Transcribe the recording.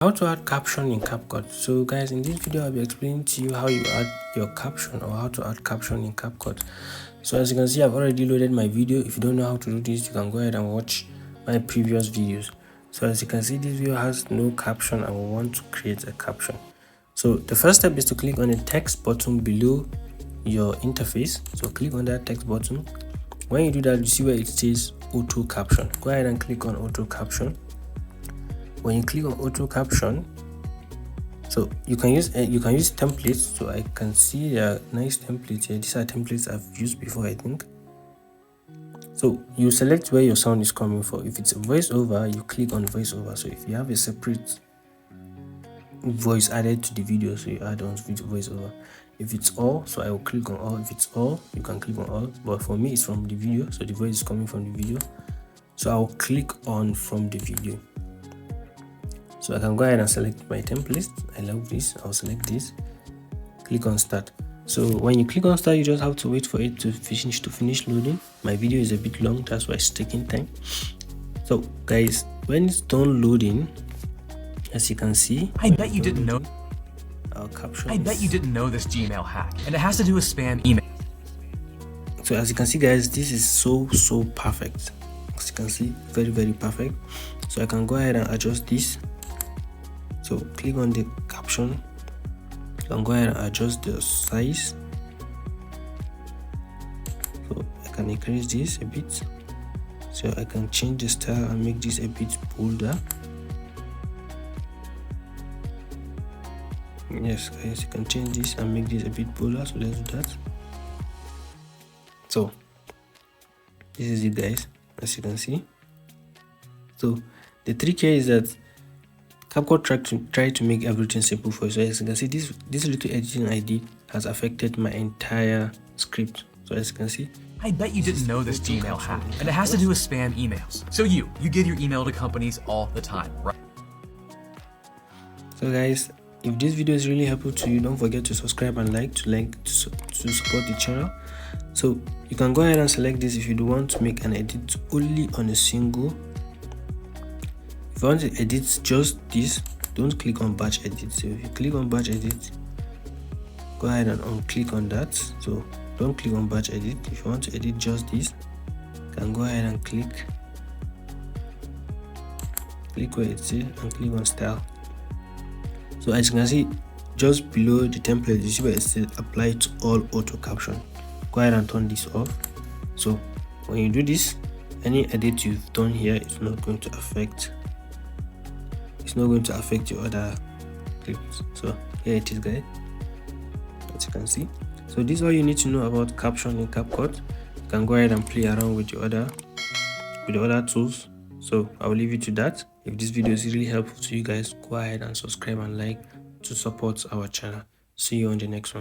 How to add caption in CapCut. So guys, in this video I'll be explaining to you how you add your caption or how to add caption in CapCut. So as you can see, I've already loaded my video. If you don't know how to do this, you can go ahead and watch my previous videos. So as you can see, this video has no caption and we want to create a caption. So the first step is to click on the text button below your interface. So click on that text button. When you do that, you see where it says auto caption. Go ahead and click on auto caption. When you click on auto caption, so you can use templates. So I can see there are nice templates here. These are templates I've used before, I think. So you select where your sound is coming from. If it's a voiceover, you click on voiceover. So if you have a separate voice added to the video, so you add on voiceover. If it's all, so I will click on all. If it's all, you can click on all, but for me it's from the video, so the voice is coming from the video, so I'll click on from the video. So I can go ahead and select my template. I love this. I'll select this, click on start. So when you click on start, you just have to wait for it to finish loading. My video is a bit long, that's why it's taking time. So guys, when it's done loading, as you can see, I bet you didn't know. Our caption. I bet you didn't know this Gmail hack, and it has to do with spam email. So as you can see, guys, this is so perfect. As you can see, very perfect. So I can go ahead and adjust this. So click on the caption. You can go ahead and adjust the size. So I can increase this a bit. So I can change the style and make this a bit bolder. Yes guys, you can change this and make this a bit bolder. So let's do that. So this is it guys, as you can see. So the trick here is that CapCut try to make everything simple for you. So as you can see, this little editing I did has affected my entire script. So as you can see, I bet you didn't know this Gmail hack, and it has to do with spam emails. So you give your email to companies all the time, right? So guys, if this video is really helpful to you, don't forget to subscribe and like to support the channel. So you can go ahead and select this if you do want to make an edit only on a single. If you want to edit just this, don't click on batch edit. So if you click on batch edit, go ahead and unclick on that. So don't click on batch edit. If you want to edit just this, you can go ahead and click where it says and click on style. So as you can see, just below the template, you see where it says apply to all auto caption. Go ahead and turn this off. So when you do this, any edit you've done here is not going to affect your other clips. So here it is guys, as you can see. So this is all you need to know about caption in CapCut. You can go ahead and play around with the other tools. So I will leave you to that. If this video is really helpful to you guys, go ahead and subscribe and like to support our channel. See you on the next one.